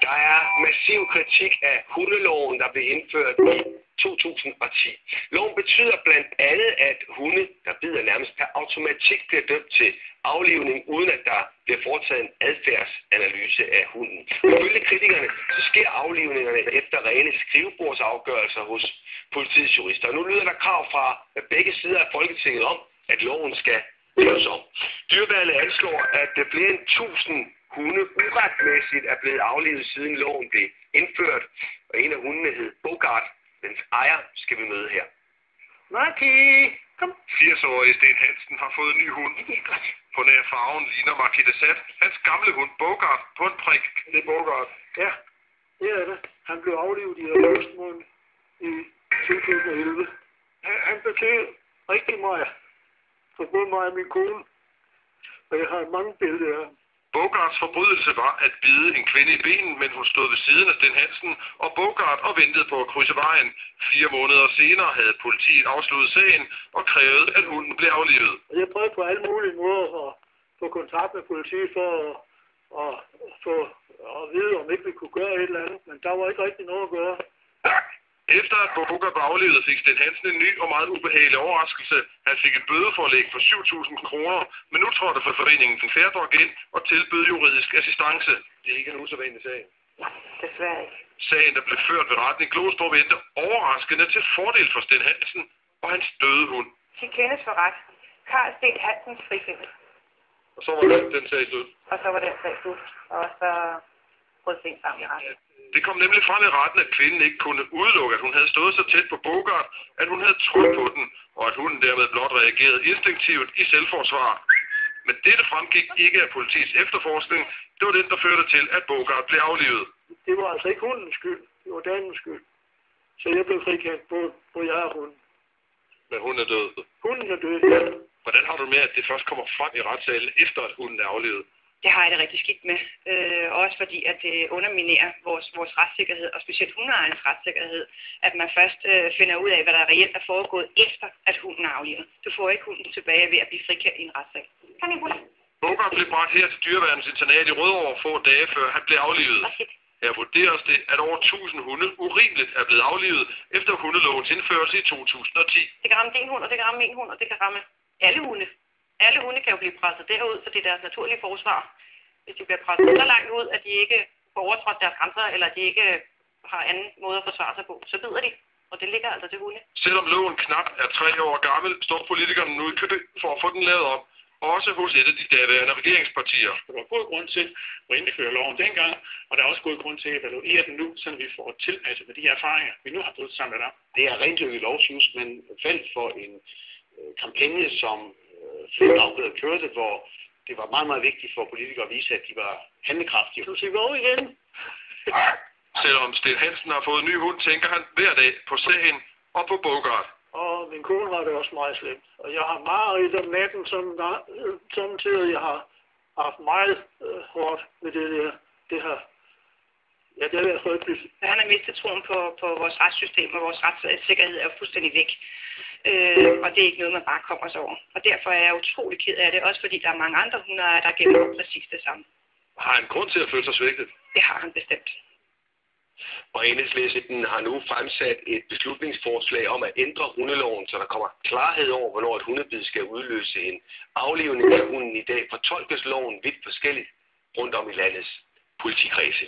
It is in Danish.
Der er massiv kritik af hundeloven, der blev indført i 2010. Loven betyder blandt andet, at hunde, der bider nærmest per automatik, bliver dømt til aflivning, uden at der bliver foretaget en adfærdsanalyse af hunden. Ifølge kritikerne, så sker aflivningerne efter rene skrivebordsafgørelser hos politiets jurister. Og nu lyder der krav fra begge sider af Folketinget om, at loven skal laves om. Dyreværnet anslår, at det bliver 1000 hunde uretmæssigt er blevet aflivet, siden loven blev indført. Og en af hundene hed Bogart. Dens ejer skal vi møde her. Marki, kom. 80-årige Sten Hansen har fået en ny hund. På nær farven ligner Marquis de Sade. Hans gamle hund Bogart på en prik. Det er Bogart. Ja, det er det. Han blev aflivet i august måned i 2011. Han betød rigtig meget for både mig og min kone. Og jeg har mange billeder af ham. Bogarts forbrydelse var at bide en kvinde i benen, men hun stod ved siden af Sten Hansen og Bogart og ventede på at krydse vejen. 4 måneder senere havde politiet afsluttet sagen og krævede, at hunden blev aflivet. Jeg prøvede på alle mulige måder at få kontakt med politiet for at få at vide, om ikke vi kunne gøre et eller andet, men der var ikke rigtig noget at gøre. Efter at Bogart var aflivet, fik Sten Hansen en ny og meget ubehagelig overraskelse. Han fik et bødeforlæg for 7.000 kroner, men nu trådte for foreningen den Færdrog ind og tilbød juridisk assistance. Det er ikke en usædvanlig sag. Nej, desværre ikke. Sagen, der blev ført ved retten i Glostrup, endte overraskende til fordel for Sten Hansen og hans døde hund. Til kendes for ret. Carl Sten Hansens frifindelse. Og så var den sag slut. Og så var den sag slut. Og så brød ting sammen i retten. Det kom nemlig frem i retten, at kvinden ikke kunne udelukke, at hun havde stået så tæt på Bogart, at hun havde trådt på den, og at hunden dermed blot reagerede instinktivt i selvforsvar. Men dette fremgik ikke af politiets efterforskning. Det var den, der førte til, at Bogart blev aflivet. Det var altså ikke hundens skyld. Det var damens skyld. Så jeg blev frikendt på jeg og hunden. Men hunden er død. Hunden er død, ja. Hvordan har du med, at det først kommer frem i retssalen, efter at hunden er aflivet? Det har jeg det rigtig skidt med. Også fordi, at det underminerer vores retssikkerhed, og specielt hundeejernes retssikkerhed, at man først finder ud af, hvad der reelt er foregået, efter at hunden er aflivet. Du får ikke hunden tilbage ved at blive frikendt i en retssag. Kan I huske? Bogart blev bragt her til Dyreværnets internat i Rødovre få dage før han blev aflivet. Her vurderes det, at over 1000 hunde urimeligt er blevet aflivet efter hundelovens indførelse i 2010. Det kan ramme din hund, og det kan ramme min hund, og det kan ramme alle hunde. Alle hunde kan jo blive presset derud, så det er deres naturlige forsvar. Hvis de bliver presset så langt ud, at de ikke får overtrådt deres grænser, eller de ikke har anden måde at forsvare sig på, så bider de. Og det ligger altså til hunde. Selvom loven knap er 3 år gammel, står politikerne nu i kø for at få den lavet om. Også hos et af de daværende regeringspartier. Der var god grund til at indføre loven dengang, og der er også god grund til at evaluere den nu, så vi får tilpasset med de erfaringer, vi nu har fået samlet op. Det er rendyrket lovsjusk, men faldt for en kampagne, som flere afgøder kørte, hvor det var meget, meget vigtigt for politikere at vise, at de var handlekraftige. Du siger gå igen. Selvom Sten Hansen har fået en ny hund, tænker han hver dag på sagen og på Bogart. Og min kone har det også meget slemt. Og jeg har mareridt om natten, samtidig jeg har haft meget hårdt med det her. Ja, det har været frygteligt. Han har mistet troen på vores retssystem, og vores retssikkerhed er jo fuldstændig væk. Og det er ikke noget, man bare kommer sig over. Og derfor er jeg utrolig ked af det, også fordi der er mange andre hundeejere, der gennemgår præcis det samme. Har han grund til at føle sig svigtet? Det har han bestemt. Og Enhedslisten har nu fremsat et beslutningsforslag om at ændre hundeloven, så der kommer klarhed over, hvornår et hundebid skal udløse en aflivning af hunden. I dag fortolkes loven vidt forskelligt rundt om i landets politikredse.